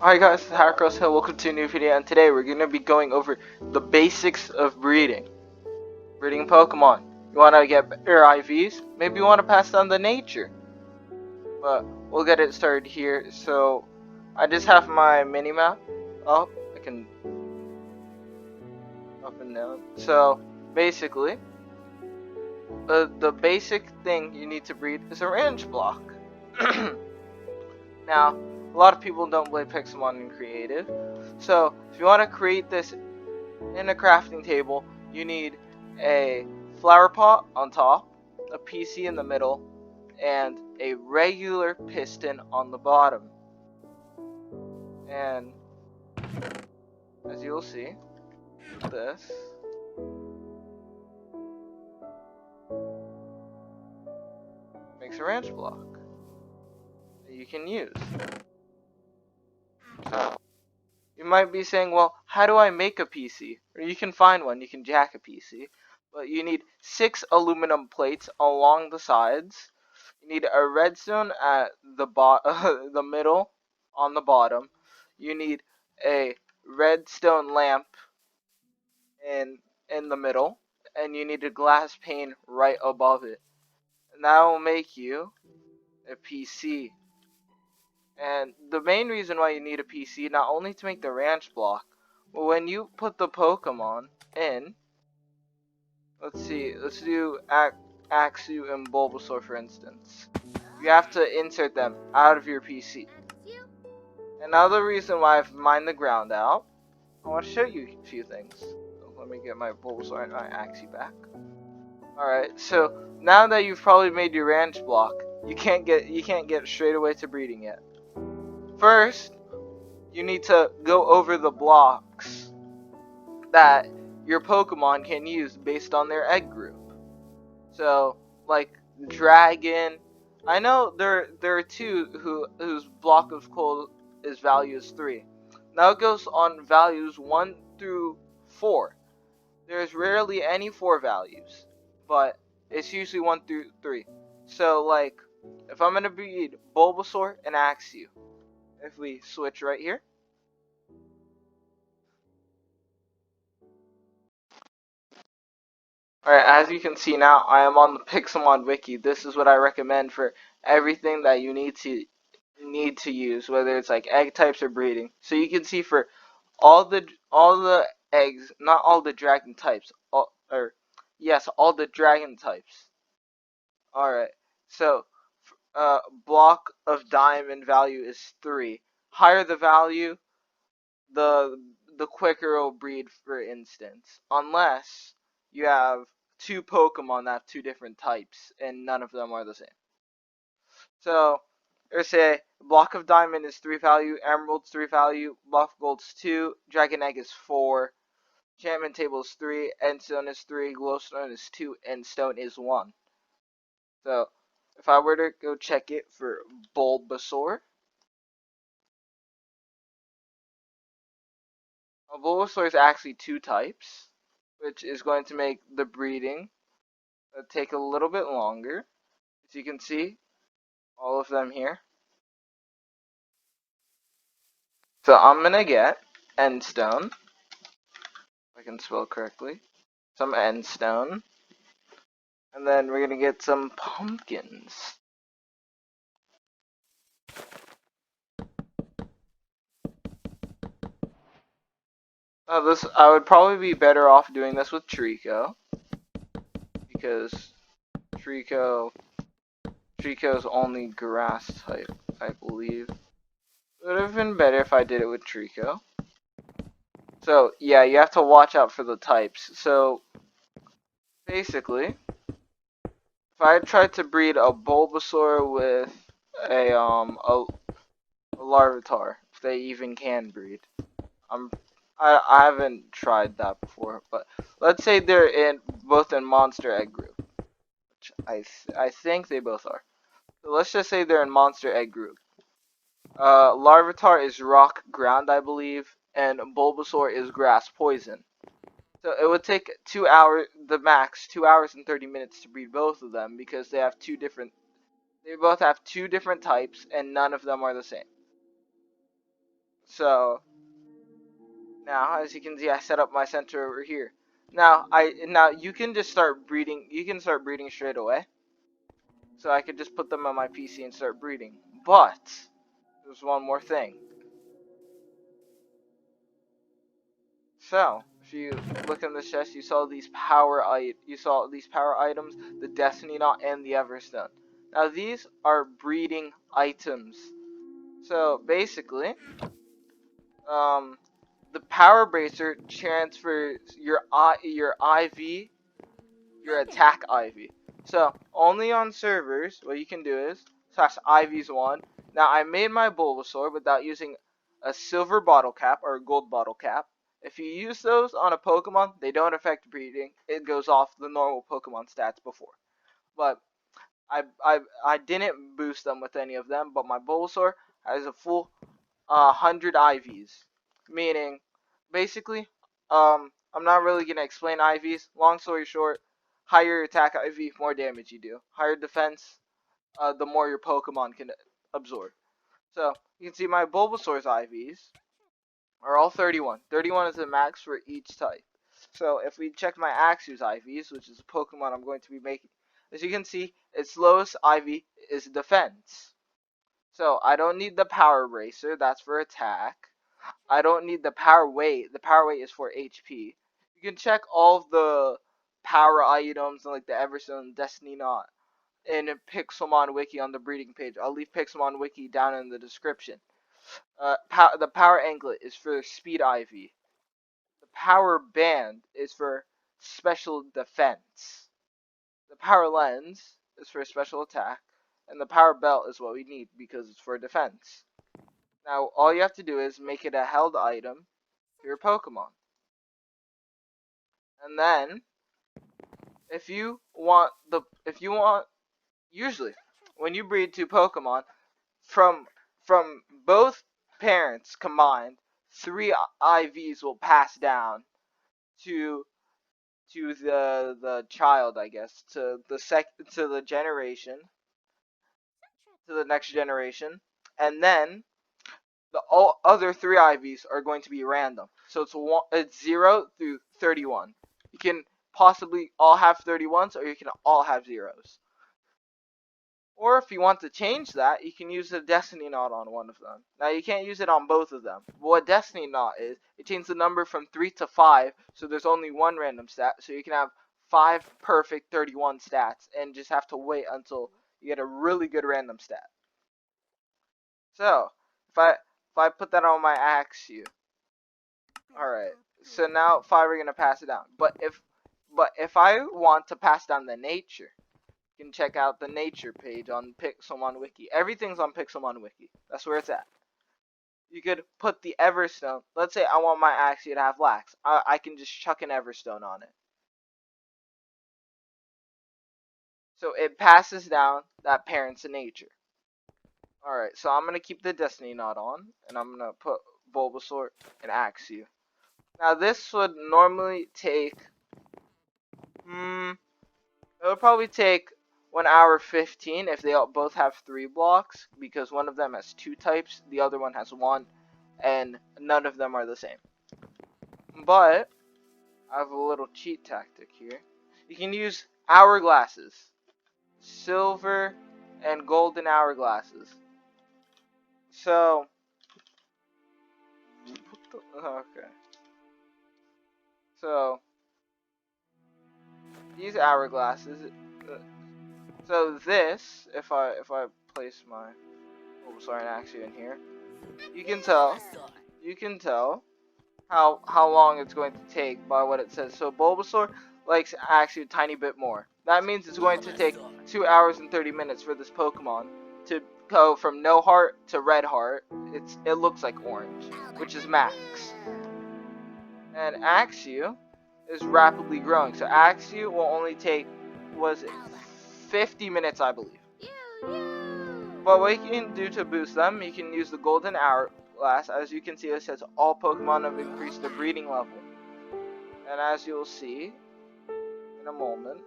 Hi guys, it's Hackross Hill. Welcome to a new video, and today we're going to be going over the basics of breeding. Breeding Pokemon. You want to get better IVs? Maybe you want to pass down the nature. But we'll get it started here. So, I just have my mini-map up. I can up and down. So, basically, the basic thing you need to breed is a range block. Now, a lot of people don't play Pixelmon in creative. So, if you want to create this in a crafting table, you need a flower pot on top, a PC in the middle, and a regular piston on the bottom. And as you'll see, this makes a ranch block that you can use. So you might be saying, well, how do I make a PC? Or you can find one, you can jack a PC. But you need 6 aluminum plates along the sides. You need a redstone at the the middle on the bottom. You need a redstone lamp in the middle, and you need a glass pane right above it. And that will make you a PC. And the main reason why you need a PC, not only to make the ranch block, but when you put the Pokemon in, let's do Axew and Bulbasaur for instance. You have to insert them out of your PC. Another reason why I've mined the ground out, I want to show you a few things. So let me get my Bulbasaur and my Axie back. Alright, so now that you've probably made your ranch block, you can't get straight away to breeding yet. First, you need to go over the blocks that your Pokemon can use based on their egg group. So, like Dragon, I know there are two whose block of coal is value is 3. Now it goes on values 1 through 4. There's rarely any 4 values, but it's usually 1 through 3. So, like, if I'm gonna breed Bulbasaur and Axew, if we switch right here. Alright, as you can see now, I am on the Pixelmon wiki. This is what I recommend for everything that you need to use, whether it's like egg types or breeding. So you can see for all the eggs, not all the dragon types, all the dragon types. Alright, so block of diamond value is 3. Higher the value, the quicker it'll breed, for instance, unless you have 2 Pokemon that have 2 different types and none of them are the same. So let's say block of diamond is 3 value, emerald's 3 value, block of gold's 2, dragon egg is 4, enchantment table is 3, endstone is 3, glowstone is 2, and stone is 1. So if I were to go check it for Bulbasaur, Bulbasaur is actually 2 types, which is going to make the breeding take a little bit longer. As you can see, all of them here. So I'm gonna get endstone, if I can spell correctly, some endstone, and then we're gonna get some pumpkins. This I would probably be better off doing this with Trico, because Trico's only grass type, I believe. It would have been better if I did it with Trico. So yeah, you have to watch out for the types. So basically, if I tried to breed a Bulbasaur with a Larvitar, if they even can breed, I haven't tried that before, but let's say they're both in Monster Egg group, which I think they both are. So let's just say they're in Monster Egg group. Larvitar is Rock Ground, I believe, and Bulbasaur is Grass Poison. So it would take 2 hours, the max, 2 hours and 30 minutes to breed both of them because they both have 2 different types and none of them are the same. So now, as you can see, I set up my center over here. Now you can just start breeding. You can start breeding straight away. So I could just put them on my PC and start breeding. But there's one more thing. So if you look in the chest, you saw these power items, the Destiny Knot and the Everstone. Now these are breeding items. So basically, the Power Bracer transfers your IV, your attack IV. So only on servers, what you can do is /IVs1. Now I made my Bulbasaur without using a silver bottle cap or a gold bottle cap. If you use those on a Pokemon, they don't affect breeding. It goes off the normal Pokemon stats before. But I didn't boost them with any of them. But my Bulbasaur has a full 100 IVs, meaning basically, I'm not really gonna explain IVs. Long story short, higher attack IV, more damage you do. Higher defense, the more your Pokemon can absorb. So you can see my Bulbasaur's IVs are all 31. 31 is the max for each type. So if we check my Axew's IVs, which is a Pokemon I'm going to be making, as you can see, its lowest IV is defense. So I don't need the Power Bracer, that's for attack. I don't need the Power Weight. The Power Weight is for HP. You can check all of the power items like the Everstone, Destiny Knot in Pixelmon Wiki on the breeding page. I'll leave Pixelmon Wiki down in the description. The Power Anklet is for Speed IV. The Power Band is for Special Defense. The Power Lens is for Special Attack. And the Power Belt is what we need because it's for defense. Now, all you have to do is make it a held item for your Pokemon. And then, usually, when you breed two Pokemon, from both parents combined, 3 IVs will pass down to the child, I guess, to the generation, to the next generation, and then the other 3 IVs are going to be random. So it's 0 through 31. You can possibly all have 31s, or you can all have 0s. Or if you want to change that, you can use the Destiny Knot on one of them. Now you can't use it on both of them. But what Destiny Knot is, it changes the number from 3 to 5, so there's only one random stat, so you can have 5 perfect 31 stats, and just have to wait until you get a really good random stat. So, if I put that on my Axew, alright, so now 5 are going to pass it down. But if I want to pass down the nature, you can check out the nature page on Pixelmon Wiki. Everything's on Pixelmon Wiki. That's where it's at. You could put the Everstone. Let's say I want my Axew to have lax. I can just chuck an Everstone on it. So it passes down that parent's nature. Alright, so I'm going to keep the Destiny Knot on, and I'm going to put Bulbasaur and Axew. Now this would normally take, it would probably take 1 hour 15 if they both have 3 blocks, because one of them has 2 types, the other one has 1, and none of them are the same. But I have a little cheat tactic here. You can use hourglasses, silver and golden hourglasses. So, okay. So, these hourglasses. So this, if I place my Bulbasaur and Axew in here, you can tell how long it's going to take by what it says. So Bulbasaur likes Axew a tiny bit more. That means it's going to take 2 hours and 30 minutes for this Pokemon to go from no heart to red heart. It looks like orange, which is max. And Axew is rapidly growing. So Axew will only take, was it 50 minutes, I believe. But what you can do to boost them, you can use the golden hourglass. As you can see, it says all Pokemon have increased their breeding level. And as you'll see in a moment,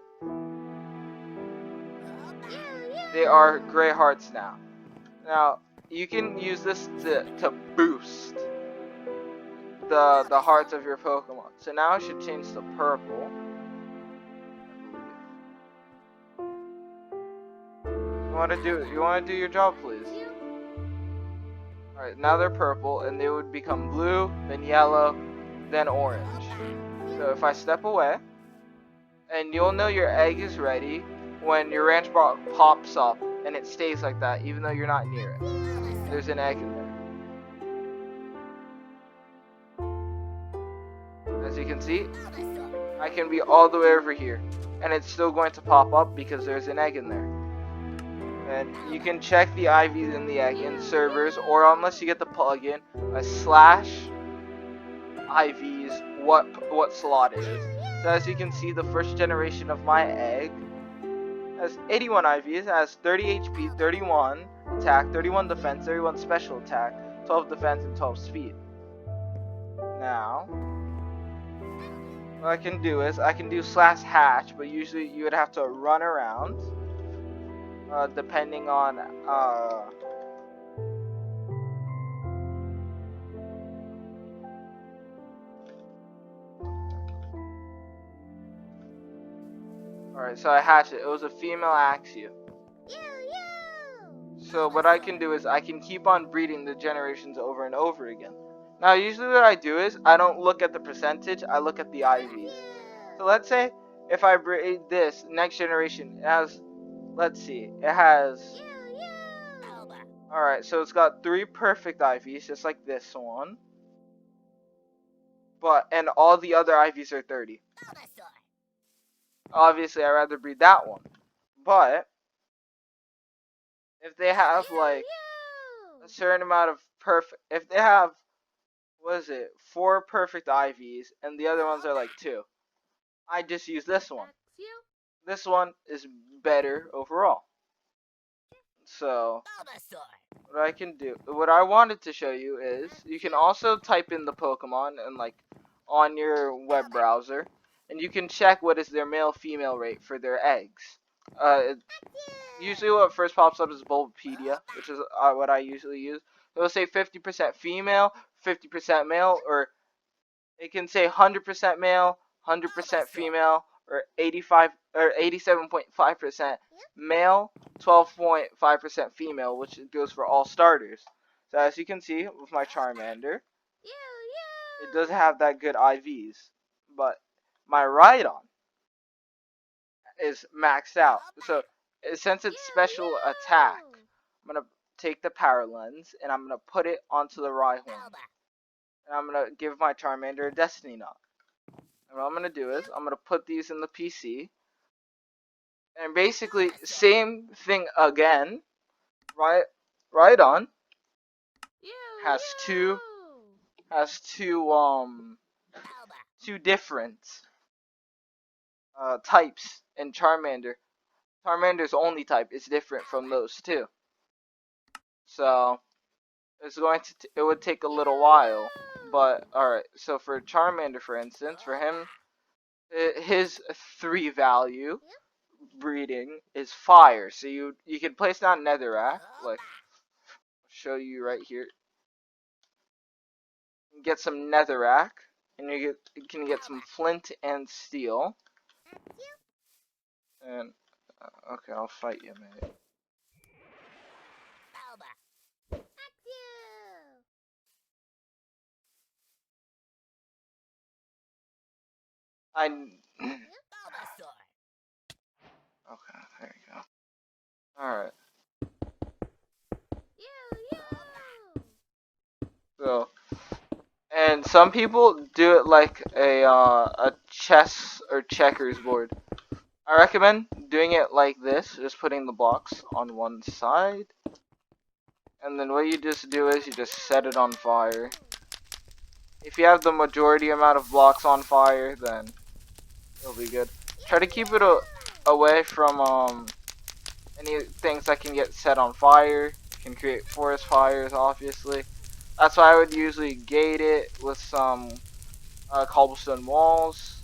they are gray hearts now. Now, you can use this to boost the hearts of your Pokemon. So now I should change to purple. You wanna do your job, please? Alright, now they're purple, and they would become blue, then yellow, then orange. So if I step away, and you'll know your egg is ready when your ranch ball pops up, and it stays like that, even though you're not near it. There's an egg in there. As you can see, I can be all the way over here, and it's still going to pop up because there's an egg in there. And you can check the IVs in the egg in servers, or unless you get the plugin, a /IVs what slot it is. So as you can see, the first generation of my egg has 81 IVs, has 30 HP, 31 attack, 31 defense, 31 special attack, 12 defense, and 12 speed. Now, what I can do is, I can do /hatch, but usually you would have to run around. Depending on Alright, so I hatched it. It was a female Axew. So what I can do is I can keep on breeding the generations over and over again. Now usually what I do is I don't look at the percentage, I look at the IVs. So let's say if I breed this next generation, it has, let's see, it has, alright, so it's got 3 perfect IVs, just like this one. And all the other IVs are 30. Obviously, I'd rather breed that one. But, if they have, like, a certain amount of if they have, 4 perfect IVs, and the other ones are like 2, I just use this one. This one is better overall. So, what I wanted to show you is, you can also type in the Pokemon and on your web browser, and you can check what is their male-female rate for their eggs. Usually what first pops up is Bulbapedia, which is what I usually use. It'll say 50% female, 50% male, or it can say 100% male, 100% female, or 87.5% male, 12.5% female, which goes for all starters. So as you can see with my Charmander, it does have that good IVs, but my Rhydon is maxed out. So since it's special attack, I'm gonna take the power lens and I'm gonna put it onto the Rhyhorn, and I'm gonna give my Charmander a Destiny Knot. And what I'm gonna do is I'm gonna put these in the PC, and basically same thing again. Rhydon has two different types, and Charmander's only type is different from those two. So it would take a little while, but alright, so for Charmander, for instance, for him, his 3 value breeding is fire. So you can place down Netherrack, like I'll show you right here. You get some Netherrack, and you can get some flint and steel. And okay, I'll fight you, mate. Okay, there you go. Alright. So, and some people do it like a chess or checkers board. I recommend doing it like this, just putting the blocks on one side. And then what you just do is you just set it on fire. If you have the majority amount of blocks on fire, then it'll be good. Try to keep it away from any things that can get set on fire. Can create forest fires, obviously. That's why I would usually gate it with some cobblestone walls.